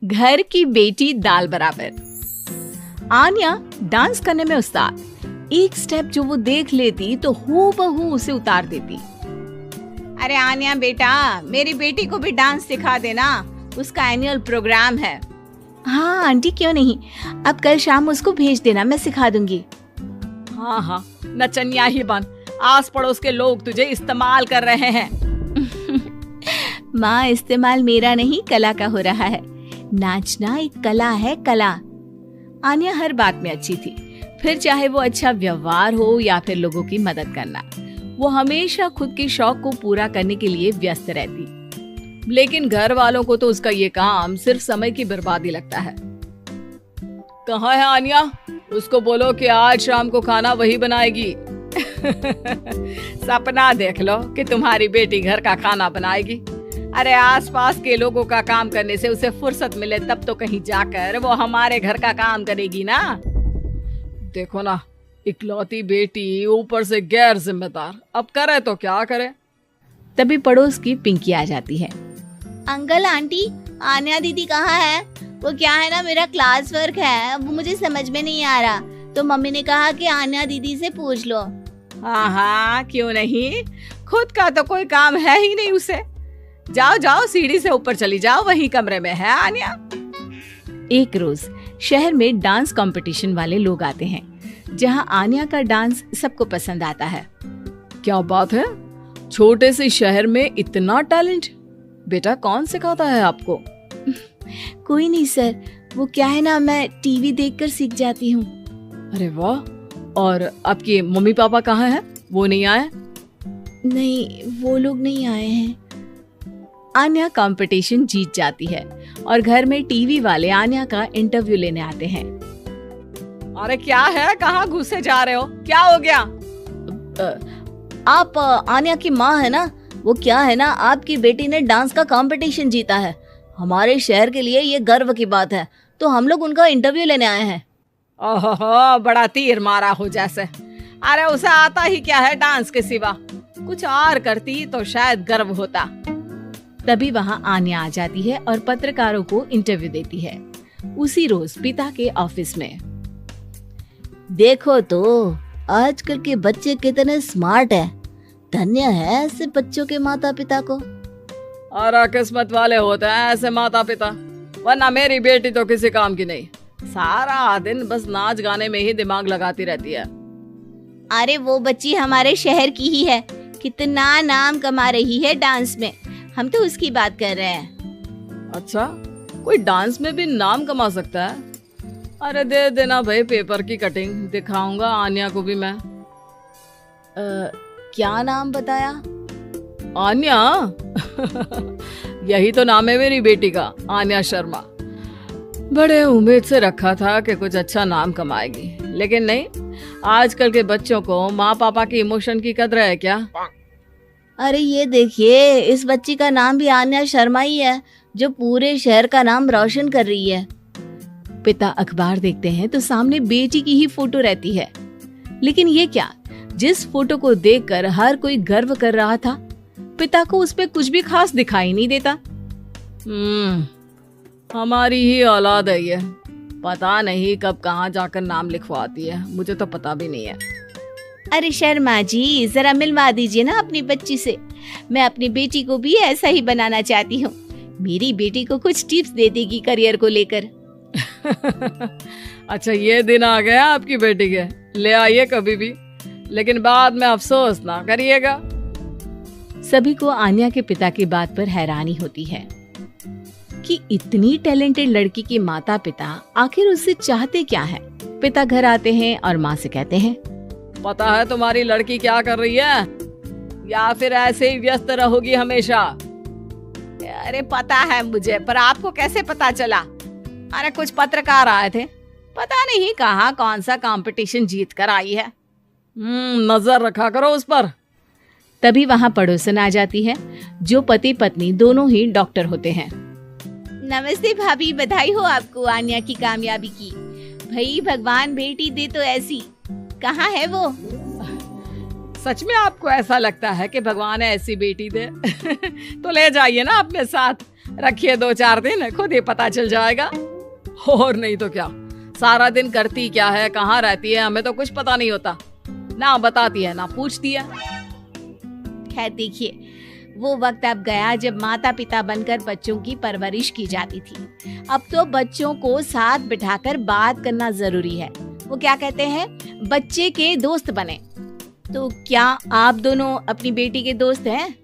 घर की बेटी दाल बराबर। आन्या डांस करने में उस्ताद। एक स्टेप जो वो देख लेती तो हूबहू उसे उतार देती। अरे आन्या बेटा, मेरी बेटी को भी डांस सिखा देना, उसका एनुअल प्रोग्राम है। हाँ आंटी, क्यों नहीं, अब कल शाम उसको भेज देना, मैं सिखा दूंगी। हाँ हाँ, नचनिया ही बन, आस पड़ोस के लोग तुझे इस्तेमाल कर रहे हैं। माँ, इस्तेमाल मेरा नहीं कला का हो रहा है। नाचना एक कला है, कला। आन्या हर बात में अच्छी थी, फिर चाहे वो अच्छा व्यवहार हो या फिर लोगों की मदद करना, वो हमेशा खुद के शौक को पूरा करने के लिए व्यस्त रहती। लेकिन घर वालों को तो उसका ये काम सिर्फ समय की बर्बादी लगता है। कहाँ है आन्या? उसको बोलो कि आज शाम को खाना वही बनाएगी। सपना देख लो कि तुम्हारी बेटी घर का खाना बनाएगी। अरे आसपास के लोगों का काम करने से उसे फुर्सत मिले तब तो कहीं जाकर वो हमारे घर का काम करेगी ना। देखो ना, इकलौती बेटी, ऊपर से गैर जिम्मेदार, अब करे तो क्या करे। तभी पड़ोस की पिंकी आ जाती है। अंकल आंटी, आन्या दीदी कहाँ है? वो क्या है ना, मेरा क्लास वर्क है, वो मुझे समझ में नहीं आ रहा, तो मम्मी ने कहा कि आन्या दीदी से पूछ लो। हाँ हाँ, क्यों नहीं, खुद का तो कोई काम है ही नहीं उसे। जाओ जाओ, सीढ़ी से ऊपर चली जाओ, वही कमरे में है आन्या। एक रोज शहर में डांस कंपटीशन वाले लोग आते हैं, जहां आन्या का डांस सबको पसंद आता है। क्या बात है, छोटे से शहर में इतना टैलेंट? बेटा कौन सिखाता है आपको? कोई नहीं सर, वो क्या है ना, मैं टीवी देखकर सीख जाती हूँ। अरे वाह, और आपके मम्मी पापा कहाँ हैं? वो नहीं आए? नहीं, वो लोग नहीं आए हैं। आन्या कंपटीशन जीत जाती है और घर में टीवी वाले आन्या का इंटरव्यू लेने आते हैं। अरे क्या है, कहाँ घुसे जा रहे हो, क्या हो गया? आप आन्या की माँ है ना? वो क्या है ना, आपकी बेटी ने डांस का कंपटीशन जीता है, हमारे शहर के लिए ये गर्व की बात है, तो हम लोग उनका इंटरव्यू लेने आए हैं। ओहो, बड़ा तीर मारा हो जैसे। अरे उसे आता ही क्या है डांस के सिवा, कुछ और करती तो शायद गर्व होता। तभी वहाँ आन्या आ जाती है और पत्रकारों को इंटरव्यू देती है। उसी रोज पिता के ऑफिस में। देखो तो आजकल के बच्चे कितने स्मार्ट हैं, धन्य है ऐसे बच्चों के माता पिता को। और किस्मत वाले होते हैं ऐसे माता पिता, वरना मेरी बेटी तो किसी काम की नहीं, सारा दिन बस नाच गाने में ही दिमाग लगाती रहती है। अरे वो बच्ची हमारे शहर की ही है, कितना नाम कमा रही है डांस में, हम तो उसकी बात कर रहे हैं। अच्छा, कोई डांस में भी नाम कमा सकता है? अरे दे देना भाई पेपर की कटिंग, दिखाऊंगा आन्या को भी मैं। क्या नाम बताया? आन्या? यही तो नाम है मेरी बेटी का, आन्या शर्मा। बड़े उम्मीद से रखा था कि कुछ अच्छा नाम कमाएगी, लेकिन नहीं। आजकल के बच्चों को माँ पापा की इमोशन की कदर है क्या? अरे ये देखिए, इस बच्ची का नाम भी आन्या शर्मा ही है, जो पूरे शहर का नाम रोशन कर रही है। पिता अखबार देखते हैं तो सामने बेटी की ही फोटो रहती है। लेकिन ये क्या, जिस फोटो को देखकर हर कोई गर्व कर रहा था, पिता को उस पे कुछ भी खास दिखाई नहीं देता। हमारी ही औलाद है ये, पता नहीं कब कहाँ जाकर नाम लिखवाती है, मुझे तो पता भी नहीं है। अरे शर्मा जी, जरा मिलवा दीजिए ना अपनी बच्ची से, मैं अपनी बेटी को भी ऐसा ही बनाना चाहती हूँ। मेरी बेटी को कुछ टिप्स दे देगी करियर को लेकर। अच्छा, ये दिन आ गया आपकी बेटी के, ले आइए कभी भी, लेकिन बाद में अफसोस ना करिएगा। सभी को आन्या के पिता की बात पर हैरानी होती है कि इतनी टैलेंटेड लड़की के माता पिता आखिर उससे चाहते क्या है। पिता घर आते हैं और माँ से कहते हैं, पता है तुम्हारी लड़की क्या कर रही है, या फिर ऐसे ही व्यस्त रहोगी हमेशा? अरे पता है मुझे, पर आपको कैसे पता चला? अरे कुछ पत्रकार आए थे, पता नहीं कहाँ कौन सा कंपटीशन जीत कर आई है। नजर रखा करो उस पर। तभी वहाँ पड़ोसन आ जाती है, जो पति पत्नी दोनों ही डॉक्टर होते हैं। नमस्ते भाभी, बधाई हो आपको आन्या की कामयाबी की। भाई भगवान बेटी दे तो ऐसी। कहाँ है वो? सच में आपको ऐसा लगता है कि भगवान ऐसी बेटी दे? तो ले जाइए ना अपने साथ, रखिए 2-4 दिन, खुद ही पता चल जाएगा। और नहीं तो क्या, सारा दिन करती क्या है, कहाँ रहती है, हमें तो कुछ पता नहीं होता। ना बताती है ना पूछती है। खैर देखिए, वो वक्त अब गया जब माता पिता बनकर बच्चों की परवरिश की जाती थी। अब तो बच्चों को साथ बिठाकर बात करना जरूरी है। वो क्या कहते हैं, बच्चे के दोस्त बने। तो क्या आप दोनों अपनी बेटी के दोस्त हैं?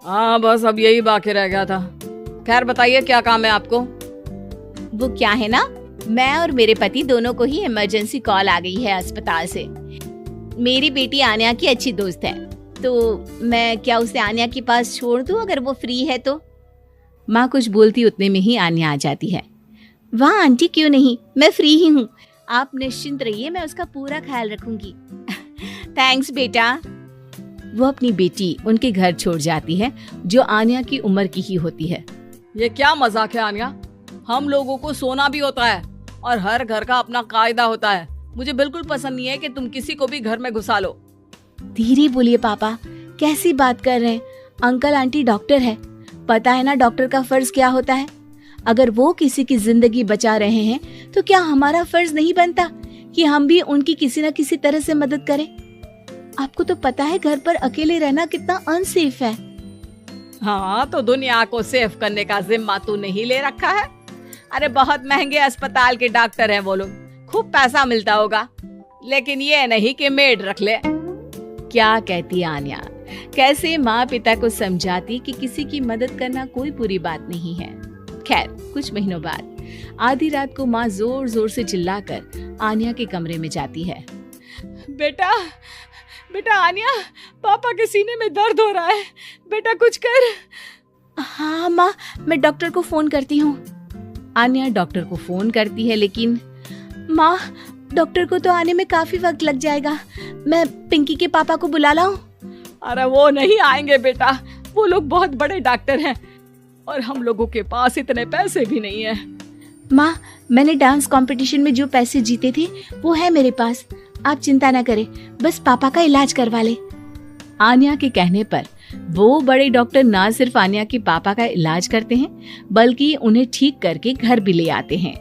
हाँ, बस अब यही बाकी रह गया था। खैर बताइए, क्या काम है आपको? वो क्या है ना, मैं और मेरे पति दोनों को ही इमरजेंसी कॉल आ गई है अस्पताल से। मेरी बेटी आन्या की अच्छी दोस्त है, तो मैं क्या उसे आन्या के पास छोड़ दूं अगर वो फ्री है तो? माँ कुछ बोलती उतने में ही आन्या आ जाती है। वाह आंटी, क्यों नहीं, मैं फ्री ही हूँ। आप निश्चिंत रहिए, मैं उसका पूरा ख्याल रखूंगी। थैंक्स बेटा। वो अपनी बेटी उनके घर छोड़ जाती है, जो आन्या की उम्र की ही होती है। ये क्या मजाक है आन्या? हम लोगों को सोना भी होता है और हर घर का अपना कायदा होता है। मुझे बिल्कुल पसंद नहीं है कि तुम किसी को भी घर में घुसा लो। धीरे बोलिए पापा, कैसी बात कर रहे हैं? अंकल आंटी डॉक्टर है, पता है ना डॉक्टर का फर्ज क्या होता है। अगर वो किसी की जिंदगी बचा रहे हैं तो क्या हमारा फर्ज नहीं बनता कि हम भी उनकी किसी न किसी तरह से मदद करें? आपको तो पता है घर पर अकेले रहना कितना अनसेफ है। हाँ, तो दुनिया को सेफ करने का जिम्मा तू नहीं ले रखा है? अरे बहुत महंगे अस्पताल के डॉक्टर हैं वो लोग, खूब पैसा मिलता होगा, लेकिन ये नहीं कि मेड रख ले। क्या कहती आन्या, कैसे माँ पिता को समझाती कि किसी की मदद करना कोई बुरी बात नहीं है। खैर कुछ महीनों बाद आधी रात को माँ जोर जोर से चिल्लाकर आन्या के कमरे में जाती है। बेटा बेटा आन्या, पापा के सीने में दर्द हो रहा है, बेटा कुछ कर। हाँ माँ, मैं डॉक्टर को फोन करती हूँ। आन्या डॉक्टर को फोन करती है, लेकिन माँ डॉक्टर को तो आने में काफी वक्त लग जाएगा, मैं पिंकी के पापा को बुला लाऊं? अरे वो नहीं आएंगे बेटा, वो लोग बहुत बड़े डॉक्टर हैं और हम लोगों के पास इतने पैसे भी नहीं है। माँ, मैंने डांस कंपटीशन में जो पैसे जीते थे वो है मेरे पास, आप चिंता न करें, बस पापा का इलाज करवा ले। आन्या के कहने पर वो बड़े डॉक्टर ना सिर्फ आन्या के पापा का इलाज करते हैं, बल्कि उन्हें ठीक करके घर भी ले आते हैं।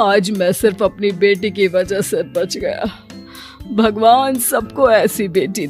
आज मैं सिर्फ अपनी बेटी की वजह से बच गया। भगवान सबको ऐसी बेटी